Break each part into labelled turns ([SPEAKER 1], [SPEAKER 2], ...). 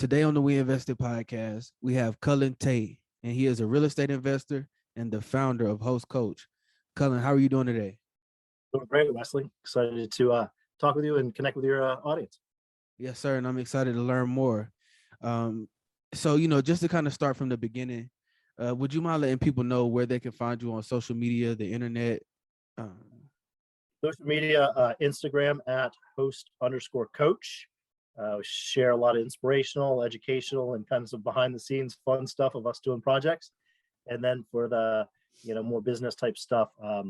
[SPEAKER 1] Today on the WEInvested podcast, we have Culin Tate, and he is a real estate investor and the founder of Host Coach. Culin, how are you doing today?
[SPEAKER 2] Doing great, Wesley. Excited to talk with you and connect with your audience.
[SPEAKER 1] Yes, sir, and I'm excited to learn more. Just to kind of start from the beginning, would you mind letting people know where they can find you on social media, the internet?
[SPEAKER 2] Social media, Instagram at host_coach. We share a lot of inspirational, educational, and kind of behind the scenes fun stuff of us doing projects. And then for the more business type stuff, our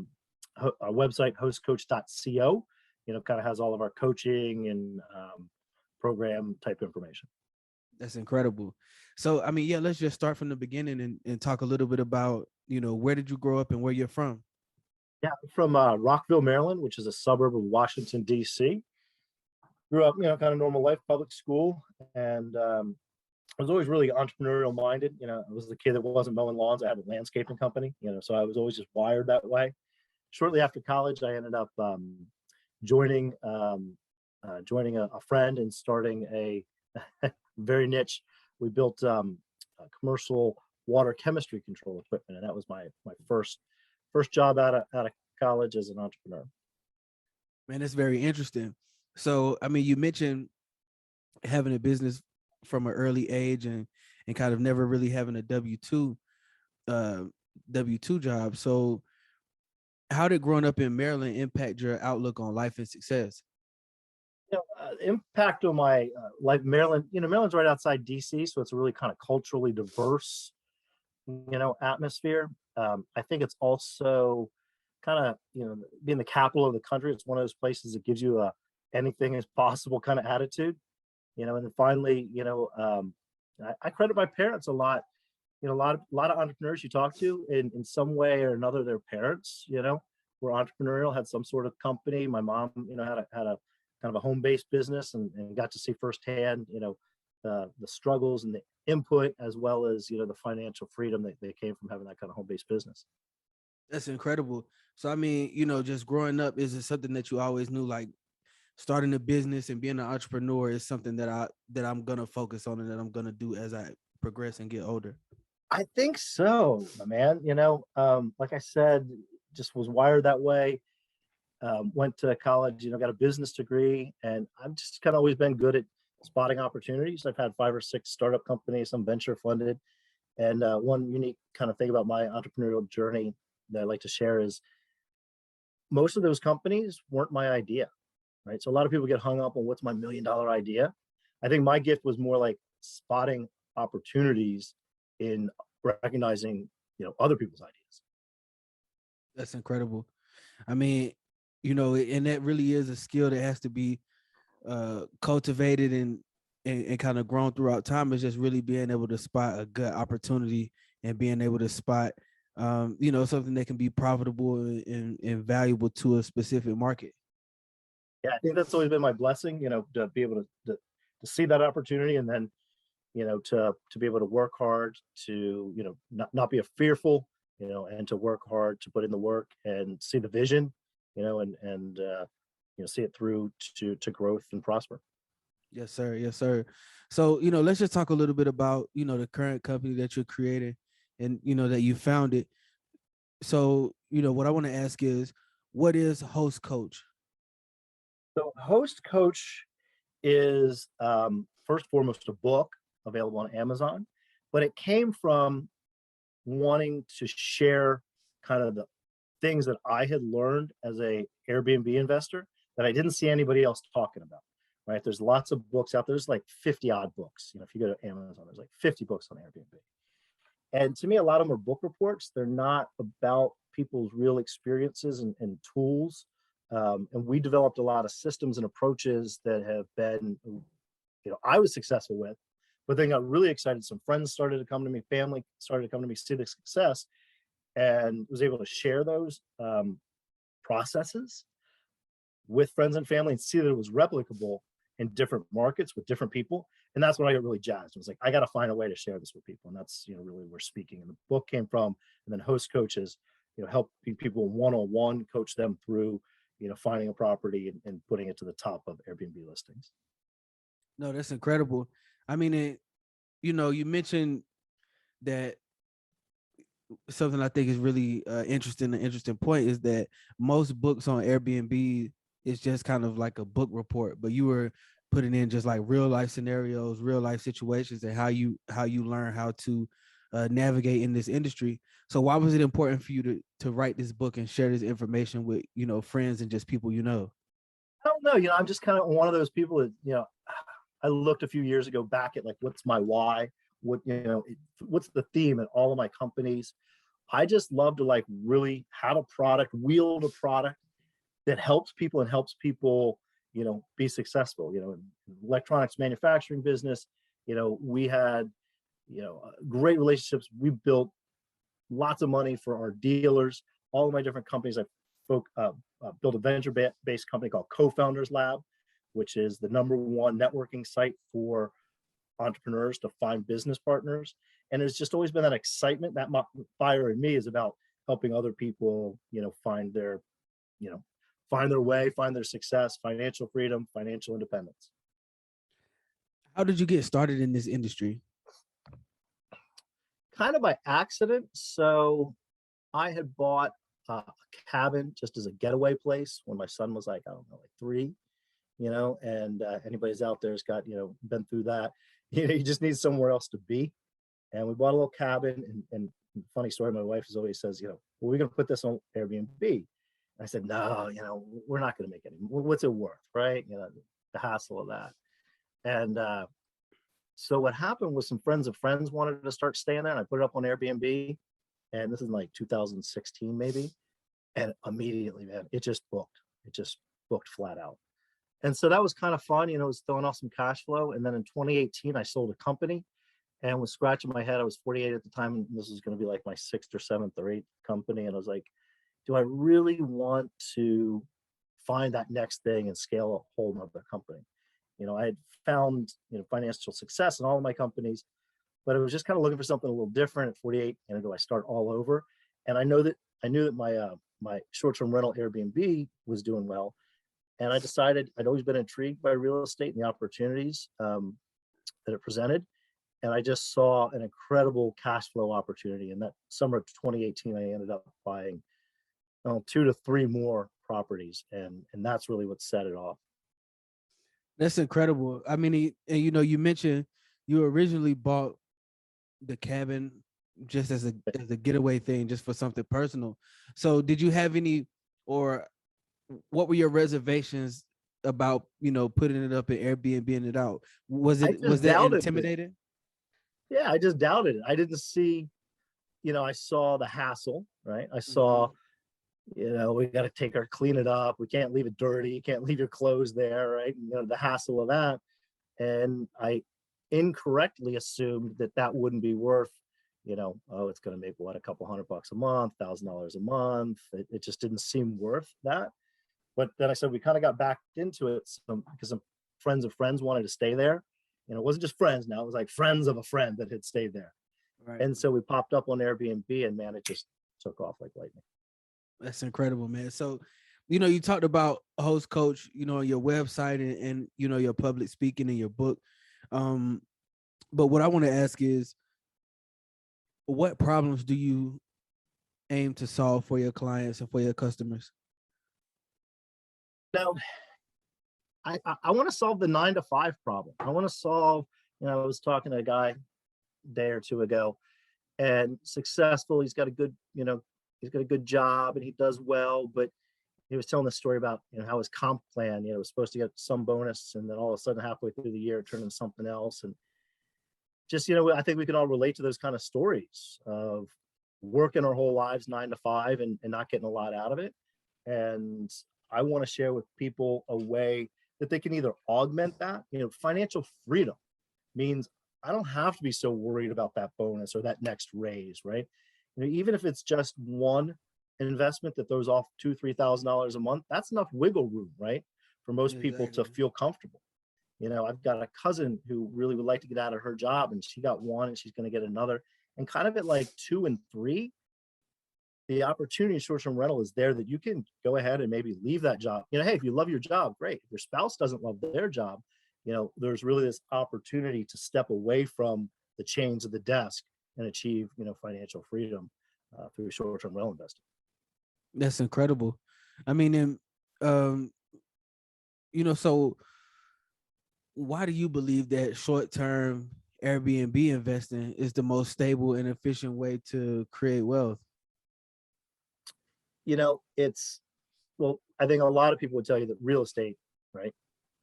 [SPEAKER 2] website hostcoach.co, kind of has all of our coaching and program type information.
[SPEAKER 1] That's incredible. So, let's just start from the beginning and talk a little bit about, where did you grow up and where you're from?
[SPEAKER 2] Yeah, I'm from Rockville, Maryland, which is a suburb of Washington, D.C. Grew up, kind of normal life, public school, and I was always really entrepreneurial minded. I was the kid that wasn't mowing lawns. I had a landscaping company, so I was always just wired that way. Shortly after college, I ended up joining a friend and starting a very niche. We built a commercial water chemistry control equipment, and that was my first job out of college as an entrepreneur.
[SPEAKER 1] Man, that's very interesting. So, you mentioned having a business from an early age and kind of never really having a W-2 job. So how did growing up in Maryland impact your outlook on life and success?
[SPEAKER 2] Impact on my life, Maryland, Maryland's right outside DC, so it's a really kind of culturally diverse, atmosphere. I think it's also kind of, being the capital of the country, it's one of those places that gives you a anything is possible kind of attitude, and then finally, I credit my parents a lot. A lot of entrepreneurs you talk to in some way or another, their parents, were entrepreneurial, had some sort of company. My mom, had a kind of a home-based business and got to see firsthand, the struggles and the input, as well as, the financial freedom that they came from having that kind of home-based business.
[SPEAKER 1] That's incredible. So, just growing up, is it something that you always knew, like starting a business and being an entrepreneur is something that I'm going to focus on and that I'm going to do as I progress and get older?
[SPEAKER 2] I think so, my man. Like I said, just was wired that way. Went to college, got a business degree, and I've just kind of always been good at spotting opportunities. I've had 5 or 6 startup companies, some venture funded. And one unique kind of thing about my entrepreneurial journey that I like to share is most of those companies weren't my idea, right? So a lot of people get hung up on what's my $1 million idea. I think my gift was more like spotting opportunities in recognizing, other people's ideas.
[SPEAKER 1] That's incredible. And that really is a skill that has to be cultivated and kind of grown throughout time. Is just really being able to spot a good opportunity and being able to spot, something that can be profitable and valuable to a specific market.
[SPEAKER 2] Yeah, I think that's always been my blessing, to be able to see that opportunity and then, to be able to work hard, to, not be fearful, and to work hard, to put in the work and see the vision, and see it through to growth and prosper.
[SPEAKER 1] Yes, sir. Yes, sir. So, let's just talk a little bit about, the current company that you're creating and, that you founded. So, what I want to ask is, what is Host Coach?
[SPEAKER 2] So Host Coach is first and foremost a book available on Amazon, but it came from wanting to share kind of the things that I had learned as a Airbnb investor that I didn't see anybody else talking about, right? There's lots of books out there. There's like 50 odd books. If you go to Amazon, there's like 50 books on Airbnb. And to me, a lot of them are book reports. They're not about people's real experiences and tools. And we developed a lot of systems and approaches that have been, I was successful with, but then got really excited. Some friends started to come to me, family started to come to me, see the success, and was able to share those processes with friends and family and see that it was replicable in different markets with different people. And that's when I got really jazzed. I was like, I got to find a way to share this with people. And that's, really where speaking and the book came from. And then Host Coaches, helping people one-on-one, coach them through, finding a property and putting it to the top of Airbnb listings.
[SPEAKER 1] No, that's incredible. You mentioned that something I think is really interesting. An interesting point is that most books on Airbnb is just kind of like a book report, but you were putting in just like real life scenarios, real life situations, and how you learn how to navigate in this industry. So why was it important for you to write this book and share this information with friends and just people you know?
[SPEAKER 2] I don't know. I'm just kind of one of those people that, I looked a few years ago back at like, what's my why? What's the theme in all of my companies? I just love to like really have a product, wield a product that helps people and helps people, be successful. In electronics manufacturing business, we had, great relationships. We built lots of money for our dealers. All of my different companies, I built a venture-based company called Co-Founders Lab, which is the #1 networking site for entrepreneurs to find business partners. And it's just always been that excitement, that fire in me is about helping other people, find their, find their way, find their success, financial freedom, financial independence.
[SPEAKER 1] How did you get started in this industry?
[SPEAKER 2] Kind of by accident. So I had bought a cabin just as a getaway place when my son was like, I don't know, like 3, and anybody's out there has got, been through that. You just need somewhere else to be. And we bought a little cabin. And funny story, my wife always says, well, we're going to put this on Airbnb. And I said, no, we're not going to make any. What's it worth, right? The hassle of that. And so what happened was some friends of friends wanted to start staying there, and I put it up on Airbnb. And this is like 2016 maybe. And immediately, man, it just booked. It just booked flat out. And so that was kind of fun. It was throwing off some cash flow. And then in 2018, I sold a company and was scratching my head. I was 48 at the time. And this was going to be like my 6th or 7th or 8th company. And I was like, do I really want to find that next thing and scale a whole nother company? I had found, financial success in all of my companies, but I was just kind of looking for something a little different at 48. And do I start all over? And I knew that my short-term rental Airbnb was doing well. And I decided I'd always been intrigued by real estate and the opportunities that it presented. And I just saw an incredible cash flow opportunity. And that summer of 2018, I ended up buying 2 to 3 more properties. And that's really what set it off.
[SPEAKER 1] That's incredible. I mean, and you mentioned you originally bought the cabin just as a getaway thing, just for something personal. So did you have any, or what were your reservations about, putting it up in Airbnb and it out? Was that intimidating?
[SPEAKER 2] Yeah, I just doubted it. I didn't see, I saw the hassle, right? I saw, we got to clean it up. We can't leave it dirty. You can't leave your clothes there, right? The hassle of that. And I incorrectly assumed that wouldn't be worth, it's going to make a couple $100 a month, $1,000 a month. It just didn't seem worth that. But then I said, we kind of got back into it because some friends of friends wanted to stay there. It wasn't just friends now, it was like friends of a friend that had stayed there. Right. And so we popped up on Airbnb and man, it just took off like lightning.
[SPEAKER 1] That's incredible, man. So, you talked about host coach, on your website and your public speaking in your book. But what I want to ask is, what problems do you aim to solve for your clients and for your customers?
[SPEAKER 2] Now, I want to solve the 9 to 5 problem. I want to solve, I was talking to a guy a day or 2 ago, and successful. He's got a good, he's got a good job and he does well, but he was telling the story about, how his comp plan, was supposed to get some bonus, and then all of a sudden halfway through the year it turned into something else. And just, I think we can all relate to those kind of stories of working our whole lives 9 to 5 and not getting a lot out of it. And I want to share with people a way that they can either augment that. Financial freedom means I don't have to be so worried about that bonus or that next raise, right? Even if it's just one investment that throws off $2,000-$3,000 a month, that's enough wiggle room, right? For most people to feel comfortable. I've got a cousin who really would like to get out of her job, and she got one and she's going to get another. And kind of at like 2 and 3, the opportunity in short-term rental is there that you can go ahead and maybe leave that job. Hey, if you love your job, great. If your spouse doesn't love their job, there's really this opportunity to step away from the chains of the desk and achieve, financial freedom through short-term rental investing.
[SPEAKER 1] That's incredible. I mean, and so why do you believe that short-term Airbnb investing is the most stable and efficient way to create wealth?
[SPEAKER 2] I think a lot of people would tell you that real estate, right?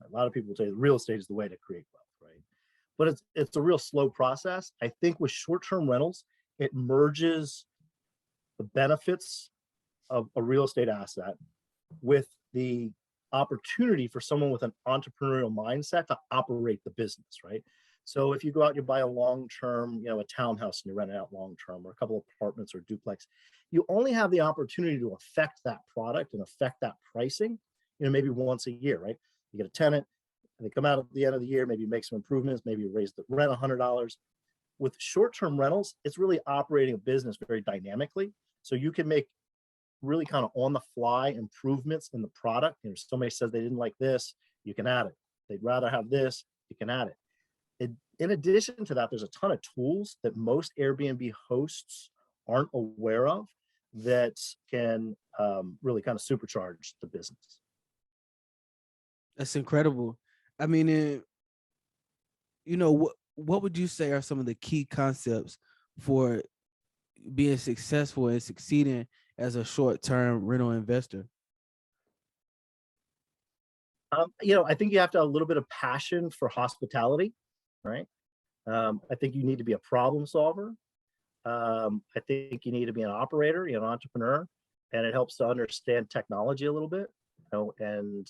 [SPEAKER 2] A lot of people will tell you that real estate is the way to create wealth, right? But it's a real slow process. I think with short-term rentals, it merges the benefits of a real estate asset with the opportunity for someone with an entrepreneurial mindset to operate the business, right? So if you go out and you buy a long-term, a townhouse and you rent it out long-term, or a couple of apartments or duplex, you only have the opportunity to affect that product and affect that pricing, maybe once a year, right? You get a tenant, and they come out at the end of the year, maybe make some improvements, maybe raise the rent $100. With short-term rentals, it's really operating a business very dynamically. So you can make really kind of on the fly improvements in the product. Somebody says they didn't like this, you can add it. They'd rather have this, you can add it. In addition to that, there's a ton of tools that most Airbnb hosts aren't aware of that can really kind of supercharge the business.
[SPEAKER 1] That's incredible. I mean, what would you say are some of the key concepts for being successful and succeeding as a short-term rental investor?
[SPEAKER 2] I think you have to have a little bit of passion for hospitality, right? I think you need to be a problem solver. I think you need to be an operator, an entrepreneur, and it helps to understand technology a little bit, and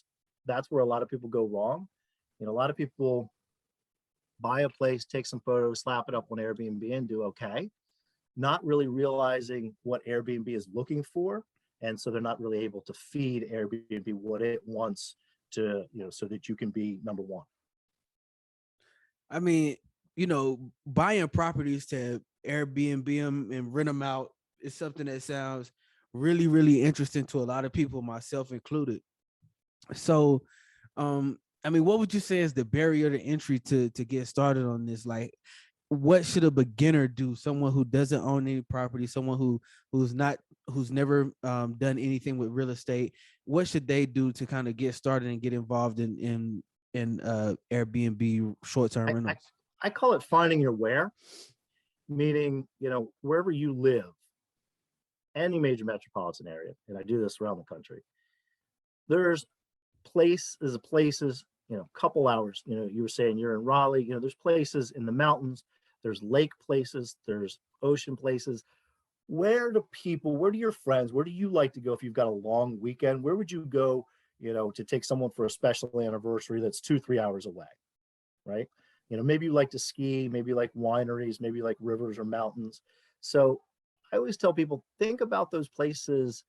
[SPEAKER 2] that's where a lot of people go wrong. A lot of people buy a place, take some photos, slap it up on Airbnb and do okay, not really realizing what Airbnb is looking for. And so they're not really able to feed Airbnb what it wants to, so that you can be number one.
[SPEAKER 1] I mean, buying properties to Airbnb them and rent them out is something that sounds really, really interesting to a lot of people, myself included. So, what would you say is the barrier to entry to get started on this? Like, what should a beginner do? Someone who doesn't own any property, someone who's never done anything with real estate. What should they do to kind of get started and get involved in Airbnb short-term rentals?
[SPEAKER 2] I call it finding your where, meaning, wherever you live, any major metropolitan area, and I do this around the country, there's places, couple hours, you were saying you're in Raleigh, there's places in the mountains, there's lake places, there's ocean places. Where do your friends, where do you like to go if you've got a long weekend? Where would you go, to take someone for a special anniversary that's 2-3 hours away, right? Maybe you like to ski, maybe you like wineries, maybe you like rivers or mountains. So I always tell people, think about those places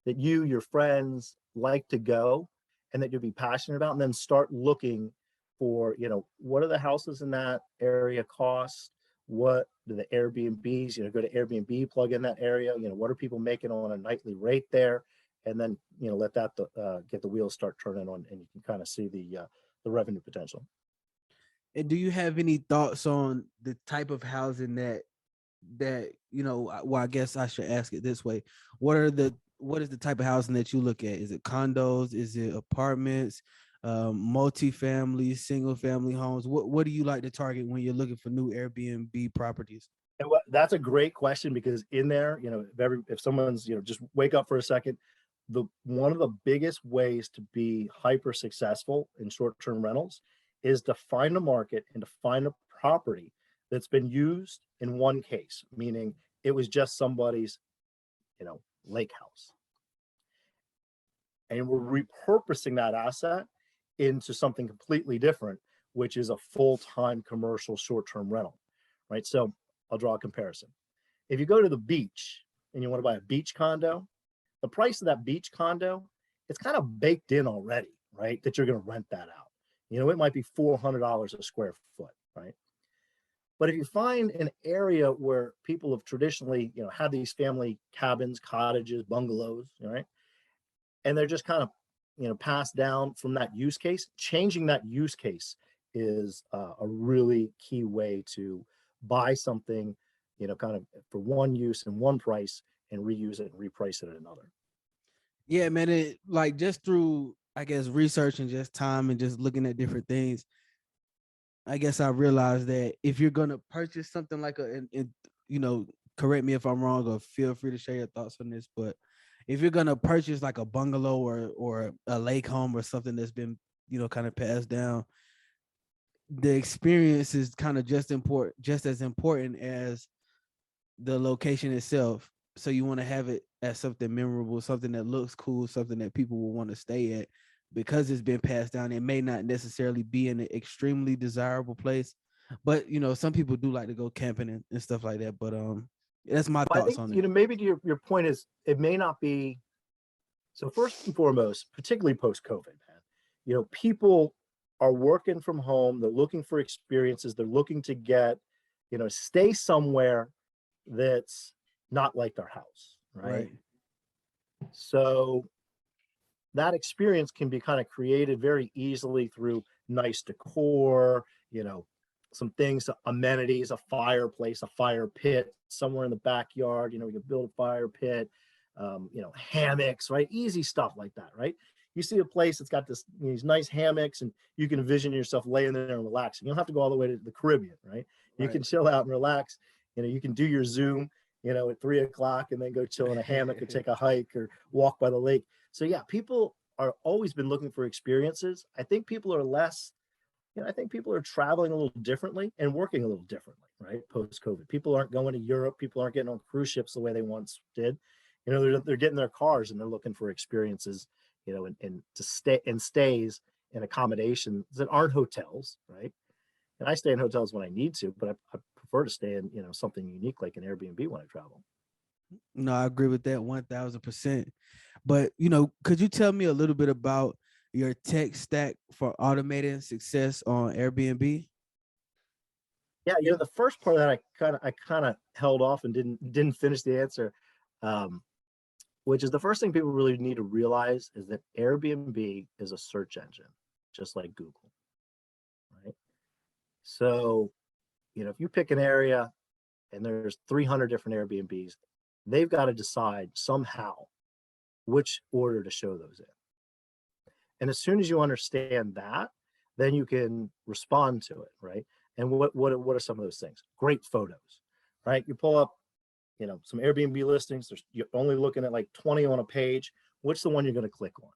[SPEAKER 2] that your friends like to go and that you'll be passionate about, and then start looking for, what are the houses in that area cost? What do the Airbnbs, go to Airbnb, plug in that area, what are people making on a nightly rate there? And then, let that get the wheels start turning on, and you can kind of see the revenue potential.
[SPEAKER 1] And do you have any thoughts on the type of housing that well, I guess I should ask it this way. What is the type of housing that you look at? Is it condos? Is it apartments, multifamily, single family homes? What do you like to target when you're looking for new Airbnb properties?
[SPEAKER 2] That's a great question, because in there, if someone's, just wake up for a second, one of the biggest ways to be hyper successful in short-term rentals is to find a market and to find a property that's been used in one case, meaning it was just somebody's, lake house. And we're repurposing that asset into something completely different, which is a full-time commercial short-term rental, right? So I'll draw a comparison. If you go to the beach and you want to buy a beach condo, the price of that beach condo, it's kind of baked in already, right? That you're going to rent that out. It might be $400 a square foot, right? But if you find an area where people have traditionally, had these family cabins, cottages, bungalows, right? And they're just kind of, passed down from that use case, changing that use case is a really key way to buy something, kind of for one use and one price and reuse it and reprice it at another.
[SPEAKER 1] Yeah, man. It like just through, I guess, research and just time and just looking at different things, I guess I realized that if you're gonna purchase something like correct me if I'm wrong or feel free to share your thoughts on this, but if you're gonna purchase like a bungalow or a lake home or something that's been, kind of passed down, the experience is kind of just as important as the location itself. So you want to have it as something memorable, something that looks cool, something that people will want to stay at because it's been passed down. It may not necessarily be in an extremely desirable place, but some people do like to go camping and stuff like that. But that's my
[SPEAKER 2] Well, I
[SPEAKER 1] thoughts
[SPEAKER 2] think,
[SPEAKER 1] on it.
[SPEAKER 2] maybe to your point is it may not be. So first and foremost, particularly post-COVID, man, people are working from home. They're looking for experiences. They're looking to get, stay somewhere that's not like their house, right?
[SPEAKER 1] Right.
[SPEAKER 2] So that experience can be kind of created very easily through nice decor, some things, amenities, a fireplace, a fire pit somewhere in the backyard, you can build a fire pit, hammocks, right? Easy stuff like that, right? You see a place that's got these nice hammocks and you can envision yourself laying there and relaxing. You don't have to go all the way to the Caribbean, right? You can chill out and relax. You can do your Zoom, at 3 o'clock and then go chill in a hammock or take a hike or walk by the lake. So yeah, people are always been looking for experiences. I think people are less, I think people are traveling a little differently and working a little differently, right? Post-COVID, people aren't going to Europe. People aren't getting on cruise ships the way they once did. They're getting their cars and they're looking for experiences, and to stay and stays and accommodations that aren't hotels, right? And I stay in hotels when I need to, but I prefer to stay in, something unique like an Airbnb when I travel.
[SPEAKER 1] No, I agree with that 1000%. But could you tell me a little bit about your tech stack for automating success on Airbnb?
[SPEAKER 2] Yeah, the first part of that I kind of held off and didn't finish the answer, which is the first thing people really need to realize is that Airbnb is a search engine, just like Google, right? So, if you pick an area and there's 300 different Airbnbs, they've got to decide somehow which order to show those in. And as soon as you understand that, then you can respond to it, right? And what are some of those things? Great photos, right? You pull up, some Airbnb listings. You're only looking at like 20 on a page. What's the one you're going to click on?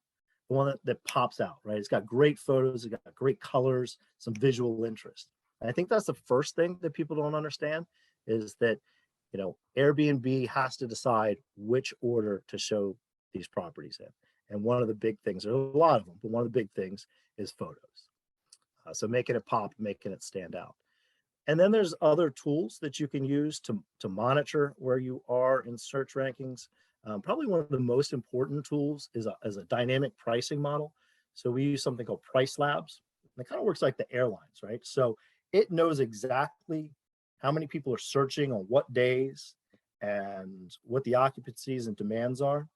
[SPEAKER 2] The one that pops out, right? It's got great photos. It's got great colors, some visual interest. And I think that's the first thing that people don't understand is that, Airbnb has to decide which order to show these properties in. And one of the big things, there's a lot of them, but one of the big things is photos. So making it pop, making it stand out. And then there's other tools that you can use to monitor where you are in search rankings. Probably one of the most important tools is a dynamic pricing model. So we use something called Price Labs. And it kind of works like the airlines, right? So it knows exactly how many people are searching on what days and what the occupancies and demands are,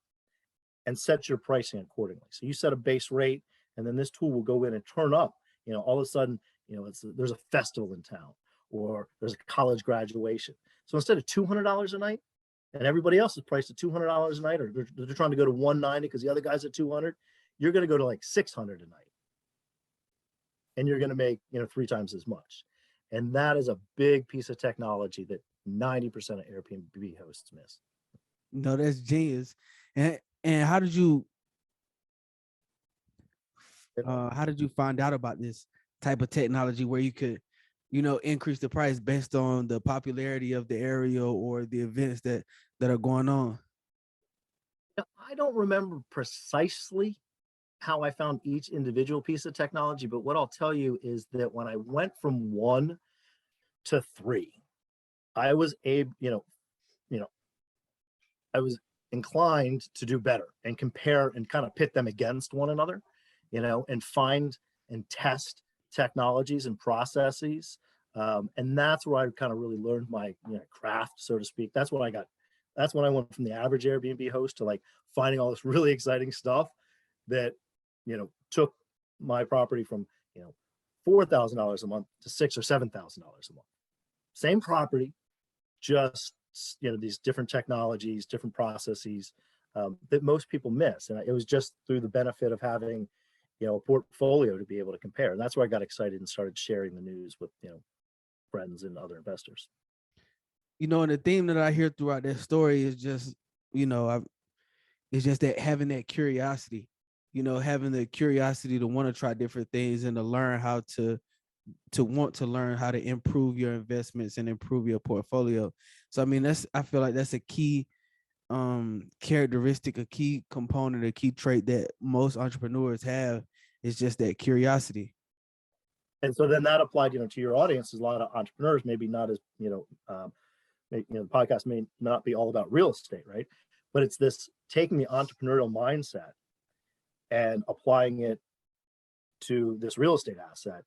[SPEAKER 2] and set your pricing accordingly. So you set a base rate, and then this tool will go in and turn up. All of a sudden, there's a festival in town, or there's a college graduation. So instead of $200 a night, and everybody else is priced at $200 a night, or they're trying to go to 190 because the other guy's at 200, you're going to go to like 600 a night, and you're going to make 3 times as much. And that is a big piece of technology that 90% of Airbnb hosts miss.
[SPEAKER 1] No, that's genius. And how did you find out about this type of technology where you could, increase the price based on the popularity of the area or the events that are going on?
[SPEAKER 2] I don't remember precisely how I found each individual piece of technology, but what I'll tell you is that when I went from 1 to 3, I was I was inclined to do better and compare and kind of pit them against one another, and find and test technologies and processes. And that's where I kind of really learned my craft, so to speak. That's when I went from the average Airbnb host to like finding all this really exciting stuff that, took my property from, $4,000 a month to $6,000 or $7,000 a month. same property, just, these different technologies, different processes that most people miss. And it was just through the benefit of having, a portfolio to be able to compare. And that's where I got excited and started sharing the news with, friends and other investors.
[SPEAKER 1] And the theme that I hear throughout that story is just, it's just that having that curiosity, having the curiosity to want to try different things and to learn how to want to learn how to improve your investments and improve your portfolio. So, I mean, I feel like that's a key characteristic, a key component, a key trait that most entrepreneurs have, is just that curiosity.
[SPEAKER 2] And so then that applied, to your audience. Is a lot of entrepreneurs, maybe not as, the podcast may not be all about real estate, right? But it's this taking the entrepreneurial mindset and applying it to this real estate asset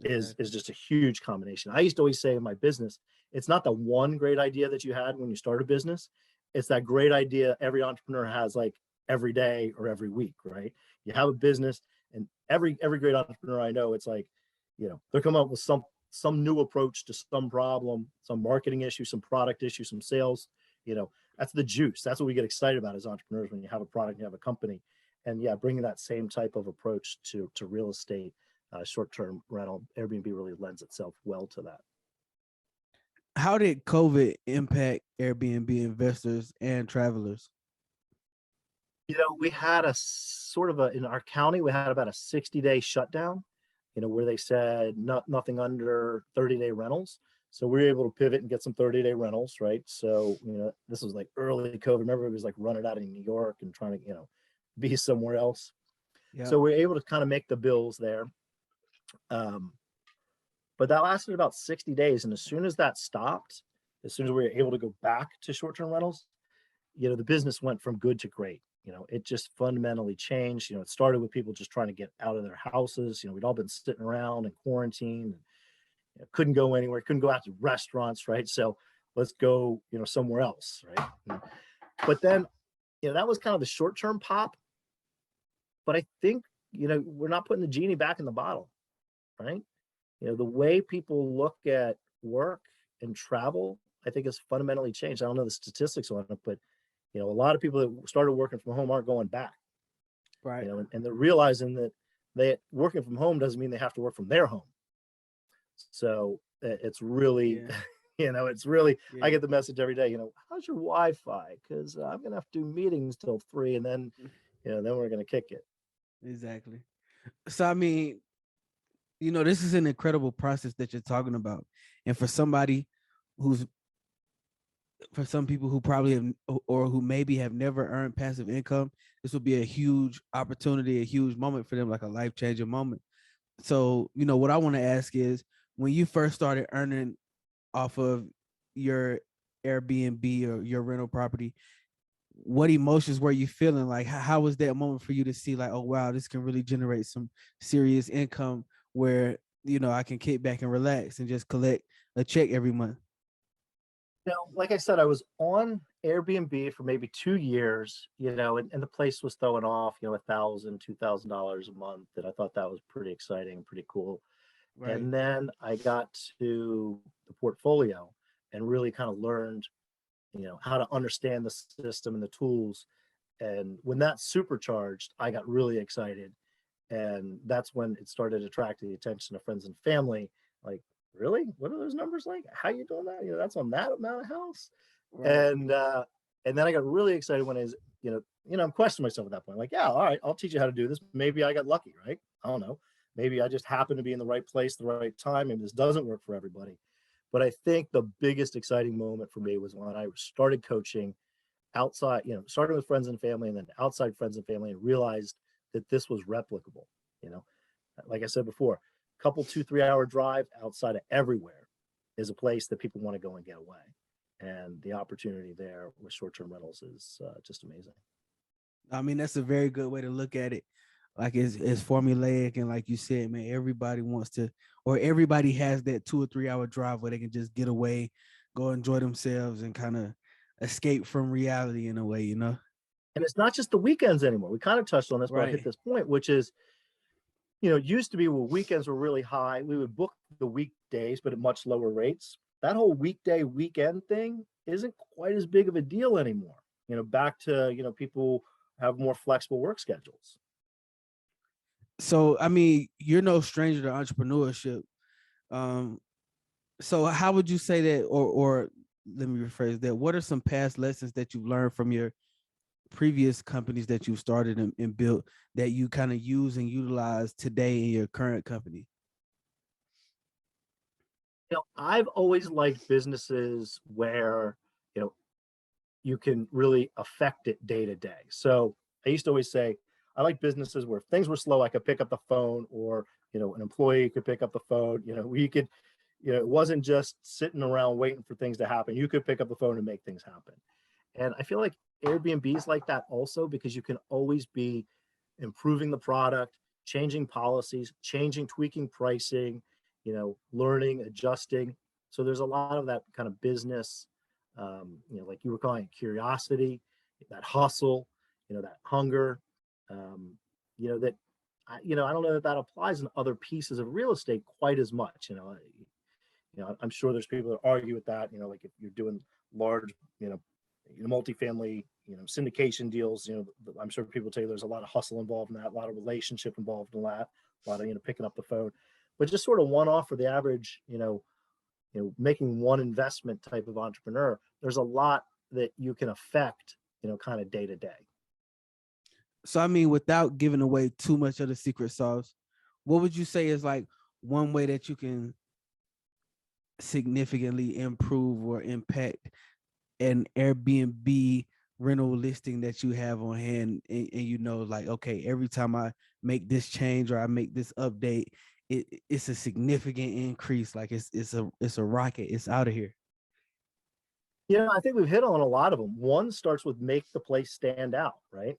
[SPEAKER 2] is just a huge combination. I used to always say in my business, it's not the one great idea that you had when you start a business. It's that great idea every entrepreneur has, like every day or every week, right? You have a business, and every great entrepreneur I know, it's like, they're coming up with some new approach to some problem, some marketing issue, some product issue, some sales. That's the juice. That's what we get excited about as entrepreneurs, when you have a product, you have a company. And yeah, bringing that same type of approach to real estate, short-term rental, Airbnb really lends itself well to that.
[SPEAKER 1] How did COVID impact Airbnb investors and travelers?
[SPEAKER 2] We had a sort of in our county, we had about a 60-day shutdown, where they said nothing under 30-day rentals. So we were able to pivot and get some 30-day rentals, right? So, this was like early COVID. Remember, it was like running out of New York and trying to, be somewhere else. Yep. So we were able to kind of make the bills there. But that lasted about 60 days. And as soon as that stopped, as soon as we were able to go back to short-term rentals, the business went from good to great. It just fundamentally changed. It started with people just trying to get out of their houses. We'd all been sitting around in quarantine and couldn't go anywhere, couldn't go out to restaurants, right? So let's go, somewhere else, right? But then, that was kind of the short-term pop. But I think, we're not putting the genie back in the bottle, right? The way people look at work and travel, I think, has fundamentally changed. I don't know the statistics on it, but a lot of people that started working from home aren't going back,
[SPEAKER 1] right?
[SPEAKER 2] And they're realizing that working from home doesn't mean they have to work from their home. So it's really, it's really, I get the message every day, how's your Wi-Fi? Because I'm gonna have to do meetings till 3, and then, then we're gonna kick it.
[SPEAKER 1] Exactly. So I mean, this is an incredible process that you're talking about, and for some people who probably have, or who maybe have never earned passive income, this will be a huge opportunity, a huge moment for them, like a life-changing moment. So, what I want to ask is, when you first started earning off of your Airbnb or your rental property, what emotions were you feeling? Like, how was that moment for you to see, like, oh, wow, this can really generate some serious income where, I can kick back and relax and just collect a check every month?
[SPEAKER 2] Like I said, I was on Airbnb for maybe 2 years, and the place was throwing off, $1,000, $2,000 a month. And I thought that was pretty exciting, pretty cool. Right. And then I got to the portfolio and really kind of learned, how to understand the system and the tools. And when that supercharged, I got really excited. And that's when it started attracting the attention of friends and family. Like, really? What are those numbers like? How you doing that? That's on that amount of house. Right. And then I got really excited when I was, I'm questioning myself at that point. Like, yeah, all right, I'll teach you how to do this. Maybe I got lucky, right? I don't know. Maybe I just happened to be in the right place, the right time. Maybe this doesn't work for everybody. But I think the biggest exciting moment for me was when I started coaching outside, starting with friends and family, and then outside friends and family, and realized that this was replicable. Like I said before, a couple 2-3 hour drive outside of everywhere is a place that people want to go and get away. And the opportunity there with short-term rentals is just amazing.
[SPEAKER 1] I mean, that's a very good way to look at it. Like, it's formulaic, and like you said, man, everybody wants to, or everybody has that 2 or 3 hour drive where they can just get away, go enjoy themselves, and kind of escape from reality in a way, And
[SPEAKER 2] it's not just the weekends anymore. We kind of touched on this, but I hit this point, which is, it used to be where weekends were really high. We would book the weekdays, but at much lower rates. that whole weekday, weekend thing isn't quite as big of a deal anymore. Back to, people have more flexible work schedules.
[SPEAKER 1] So, I mean, you're no stranger to entrepreneurship. So how would you say that, or let me rephrase that. What are some past lessons that you've learned from your previous companies that you started and built that you kind of use and utilize today in your current company?
[SPEAKER 2] I've always liked businesses where, you can really affect it day to day. So I used to always say, I like businesses where if things were slow, I could pick up the phone, or, an employee could pick up the phone, we could, it wasn't just sitting around waiting for things to happen. You could pick up the phone and make things happen. And I feel like Airbnb is like that also, because you can always be improving the product, changing policies, tweaking pricing, learning, adjusting. So there's a lot of that kind of business, like you were calling it, curiosity, that hustle, that hunger, that I don't know that applies in other pieces of real estate quite as much. I'm sure there's people that argue with that. Like if you're doing large, multifamily, syndication deals, I'm sure people tell you there's a lot of hustle involved in that, a lot of relationship involved in that, a lot of, picking up the phone. But just sort of one off for the average, making one investment type of entrepreneur, there's a lot that you can affect, kind of day to day.
[SPEAKER 1] So, I mean, without giving away too much of the secret sauce, what would you say is like one way that you can significantly improve or impact an Airbnb rental listing that you have on hand, and like, okay, every time I make this change or I make this update, it's a significant increase. Like it's a rocket. It's out of here.
[SPEAKER 2] I think we've hit on a lot of them. One starts with make the place stand out, right?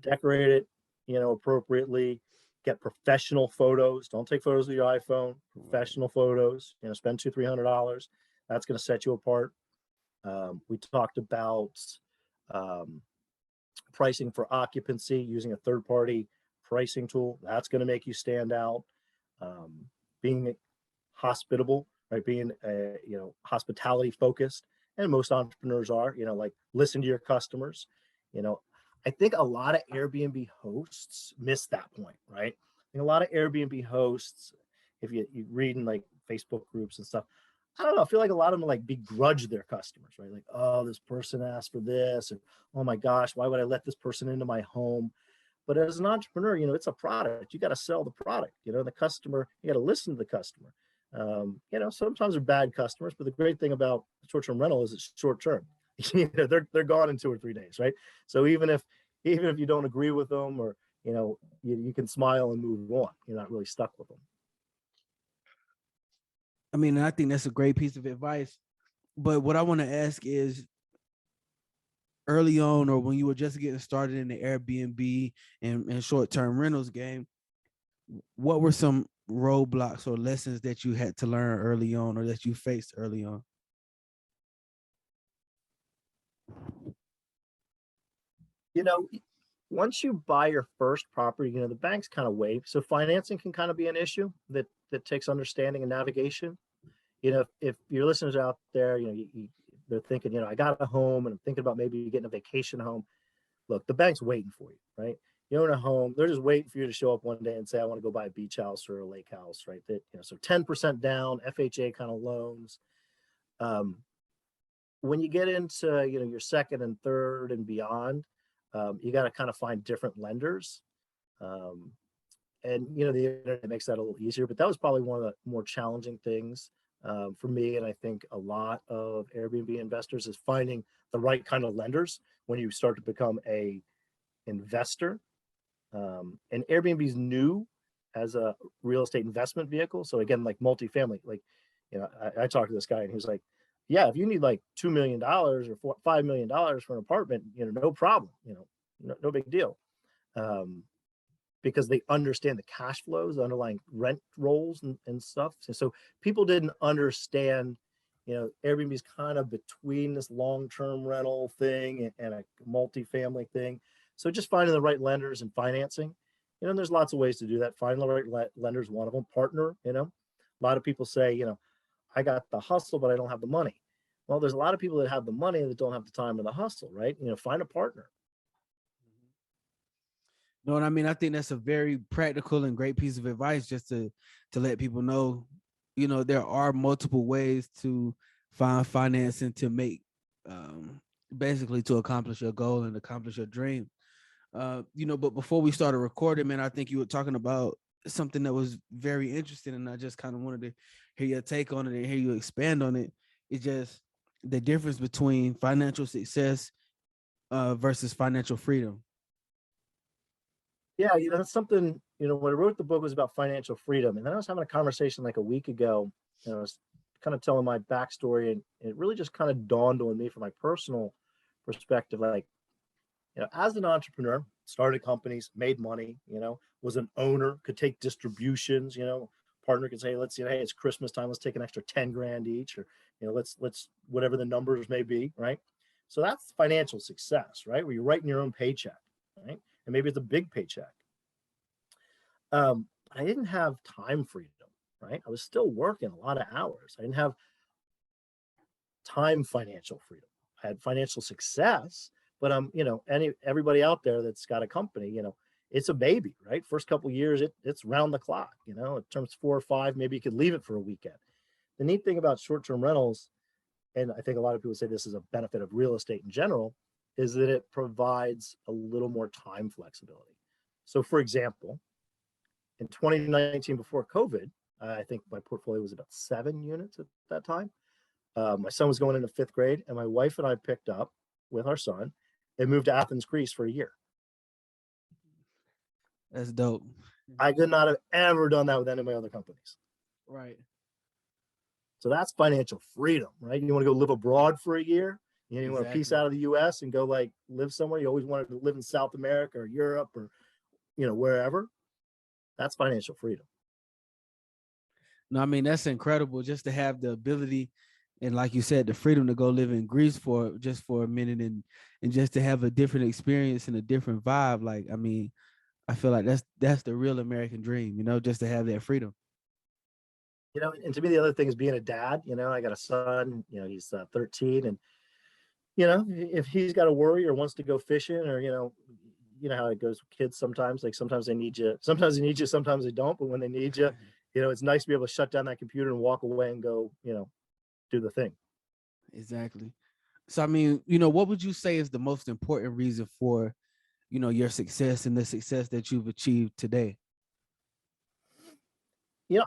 [SPEAKER 2] Decorate it, appropriately, get professional photos. Don't take photos with your iPhone, professional photos, spend $200-300. That's going to set you apart. We talked about pricing for occupancy using a third-party pricing tool. That's going to make you stand out. Being hospitable, right? Being hospitality focused, and most entrepreneurs are. Like listen to your customers. I think a lot of Airbnb hosts miss that point, right? I think a lot of Airbnb hosts, if you read in like Facebook groups and stuff, I don't know, I feel like a lot of them like begrudge their customers, right? Like, oh, this person asked for this, and oh my gosh, why would I let this person into my home? But as an entrepreneur, it's a product. You got to sell the product. The customer, you got to listen to the customer. Sometimes they're bad customers, but the great thing about short-term rental is it's short-term. They're gone in 2 or 3 days, right? So even if you don't agree with them, or you can smile and move on. You're not really stuck with them.
[SPEAKER 1] I mean, I think that's a great piece of advice. But what I want to ask is, early on, or when you were just getting started in the Airbnb and short-term rentals game, what were some roadblocks or lessons that you had to learn early on, or that you faced early on?
[SPEAKER 2] Once you buy your first property, the banks kind of waive. So financing can kind of be an issue that takes understanding and navigation. If your listeners out there, they're thinking, I got a home and I'm thinking about maybe getting a vacation home. Look, the bank's waiting for you, right? You own a home, they're just waiting for you to show up one day and say, I want to go buy a beach house or a lake house, right? So 10% down, FHA kind of loans. When you get into, your second and third and beyond, you got to kind of find different lenders. And, the internet makes that a little easier, but that was probably one of the more challenging things for me. And I think a lot of Airbnb investors is finding the right kind of lenders when you start to become a investor. And Airbnb's new as a real estate investment vehicle. So again, like multifamily, like, I talked to this guy and he was like, yeah, if you need like $2 million or $5 million for an apartment, no problem, no big deal. Because they understand the cash flows, the underlying rent rolls and stuff. So people didn't understand, Airbnb's kind of between this long-term rental thing and a multifamily thing. So just finding the right lenders and financing, and there's lots of ways to do that. Finding the right lenders, one of them. Partner, a lot of people say, I got the hustle, but I don't have the money. Well, there's a lot of people that have the money that don't have the time or the hustle, right? Find a partner.
[SPEAKER 1] No, and I mean, I think that's a very practical and great piece of advice, just to let people know, there are multiple ways to find financing to make, basically to accomplish your goal and accomplish your dream. But before we started recording, man, I think you were talking about something that was very interesting, and I just kind of wanted to hear your take on it and hear you expand on it. It's just the difference between financial success versus financial freedom.
[SPEAKER 2] Yeah, that's something, when I wrote the book, was about financial freedom. And then I was having a conversation like a week ago, and I was kind of telling my backstory, and it really just kind of dawned on me from my personal perspective. Like, as an entrepreneur, started companies, made money, was an owner, could take distributions, partner could say, let's, hey, it's Christmas time, let's take an extra 10 grand each, or, let's whatever the numbers may be, right? So that's financial success, right? Where you're writing your own paycheck, right? And maybe it's a big paycheck. I didn't have time freedom, right? I was still working a lot of hours. I didn't have time financial freedom. I had financial success, but everybody out there that's got a company, it's a baby, right? First couple of years, it's round the clock. It turns 4 or 5, maybe you could leave it for a weekend. The neat thing about short-term rentals, and I think a lot of people say this is a benefit of real estate in general, is that it provides a little more time flexibility. So, for example, in 2019, before COVID, I think my portfolio was about 7 units at that time. My son was going into 5th grade, and my wife and I picked up with our son and moved to Athens, Greece for a year.
[SPEAKER 1] That's dope.
[SPEAKER 2] I could not have ever done that with any of my other companies.
[SPEAKER 1] Right.
[SPEAKER 2] So that's financial freedom, right? You want to go live abroad for a year? You want to piece out of the US and go like live somewhere? You always wanted to live in South America or Europe or, wherever. That's financial freedom.
[SPEAKER 1] No, I mean, that's incredible just to have the ability and, like you said, the freedom to go live in Greece for a minute and just to have a different experience and a different vibe. Like, I mean, I feel like that's the real American dream, just to have that freedom.
[SPEAKER 2] And to me, the other thing is being a dad. I got a son, he's 13, and if he's got to worry or wants to go fishing, or how it goes with kids sometimes. Like sometimes they need you, sometimes they don't. But when they need you, it's nice to be able to shut down that computer and walk away and go, do the thing.
[SPEAKER 1] Exactly. So, I mean, what would you say is the most important reason for, your success and the success that you've achieved today?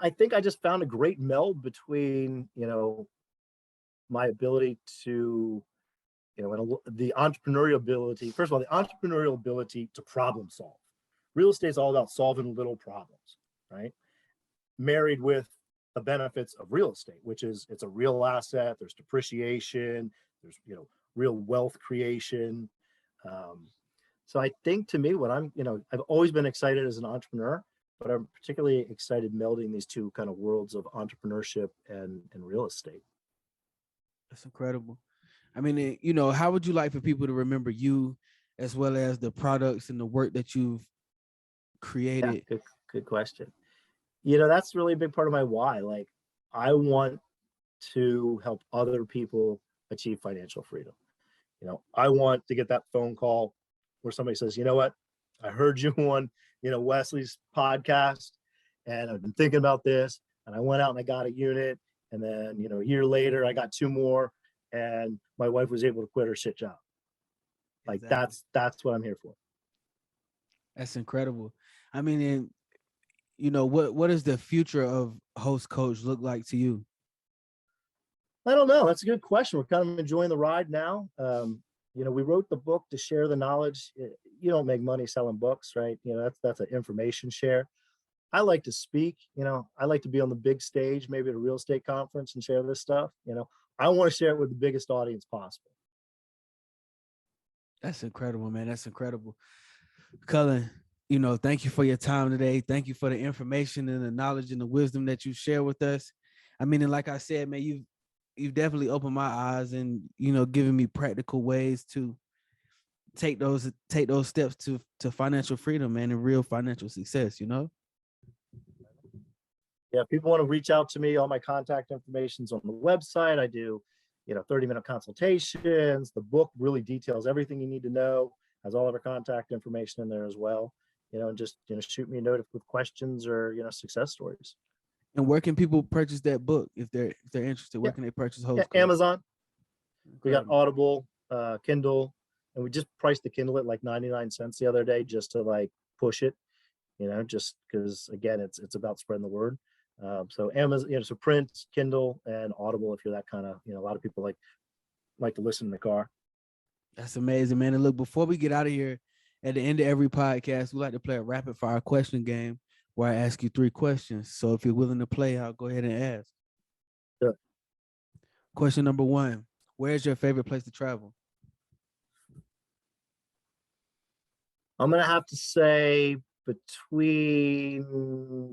[SPEAKER 2] I think I just found a great meld between, my ability to, the entrepreneurial ability. First of all, the entrepreneurial ability to problem solve. Real estate is all about solving little problems, right? Married with the benefits of real estate, which is it's a real asset. There's depreciation. There's real wealth creation. So I think to me, what I've always been excited as an entrepreneur, but I'm particularly excited melding these two kind of worlds of entrepreneurship and real estate.
[SPEAKER 1] That's incredible. I mean, how would you like for people to remember you as well as the products and the work that you've created?
[SPEAKER 2] Yeah, good question. That's really a big part of my why. Like, I want to help other people achieve financial freedom. I want to get that phone call where somebody says, you know what, I heard you on, Wesley's podcast, and I've been thinking about this, and I went out and I got a unit, and then, a year later, I got 2 more, and my wife was able to quit her shit job. Like, exactly. That's what I'm here for.
[SPEAKER 1] That's incredible. I mean, and what does the future of Host Coach look like to you?
[SPEAKER 2] I don't know. That's a good question. We're kind of enjoying the ride now. We wrote the book to share the knowledge. You don't make money selling books, right? That's an information share. I like to speak. I like to be on the big stage, maybe at a real estate conference, and share this stuff. I want to share it with the biggest audience possible.
[SPEAKER 1] That's incredible, man. That's incredible. Culin, thank you for your time today. Thank you for the information and the knowledge and the wisdom that you share with us. I mean, and like I said, man, you've definitely opened my eyes and, given me practical ways to take those steps to financial freedom, man, and real financial success,
[SPEAKER 2] Yeah, if people want to reach out to me, all my contact information's on the website. I do, 30-minute consultations. The book really details everything you need to know, has all of our contact information in there as well. And just, shoot me a note with questions or, success stories.
[SPEAKER 1] And where can people purchase that book if they're interested? Where
[SPEAKER 2] Yeah,
[SPEAKER 1] can they purchase
[SPEAKER 2] yeah,
[SPEAKER 1] Host Coach?
[SPEAKER 2] Amazon. We got
[SPEAKER 1] Incredible.
[SPEAKER 2] Audible, Kindle, and we just priced the Kindle at like 99 cents the other day just to like push it, just because again, it's about spreading the word. So Amazon, so print, Kindle, and Audible. If you're that kind of, a lot of people like to listen in the car.
[SPEAKER 1] That's amazing, man. And look, before we get out of here, at the end of every podcast, we like to play a rapid fire question game where I ask you 3 questions. So if you're willing to play, I'll go ahead and ask.
[SPEAKER 2] Sure.
[SPEAKER 1] Question number 1: where's your favorite place to travel?
[SPEAKER 2] I'm gonna have to say between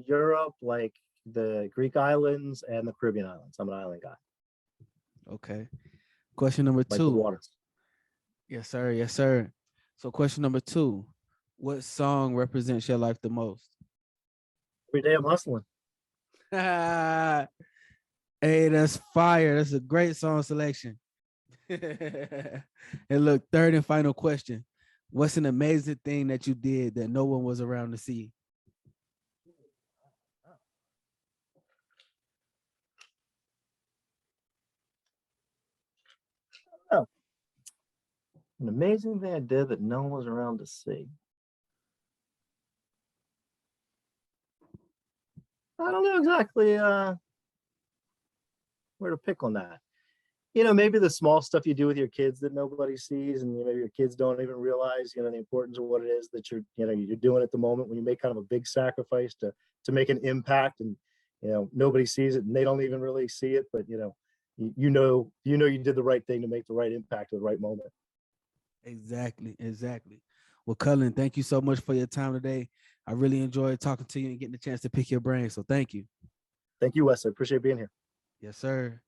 [SPEAKER 2] Europe, like the Greek islands, and the Caribbean islands. I'm an island guy.
[SPEAKER 1] Okay. Question number
[SPEAKER 2] Like the
[SPEAKER 1] 2.
[SPEAKER 2] waters.
[SPEAKER 1] Yes, sir. Yes, sir. So question number 2: what song represents your life the most?
[SPEAKER 2] Every day I'm hustling.
[SPEAKER 1] Hey, that's fire. That's a great song selection. And look, third and final question: what's an amazing thing that you did that no one was around to see?
[SPEAKER 2] Oh, an amazing thing I did that no one was around to see. I don't know exactly where to pick on that. Maybe the small stuff you do with your kids that nobody sees, and maybe your kids don't even realize, the importance of what it is that you're doing at the moment, when you make kind of a big sacrifice to make an impact, and nobody sees it and they don't even really see it, but you did the right thing to make the right impact at the right moment.
[SPEAKER 1] Exactly. Well, Culin, thank you so much for your time today. I really enjoyed talking to you and getting the chance to pick your brain. So thank you.
[SPEAKER 2] Thank you, Wes. I appreciate being here.
[SPEAKER 1] Yes, sir.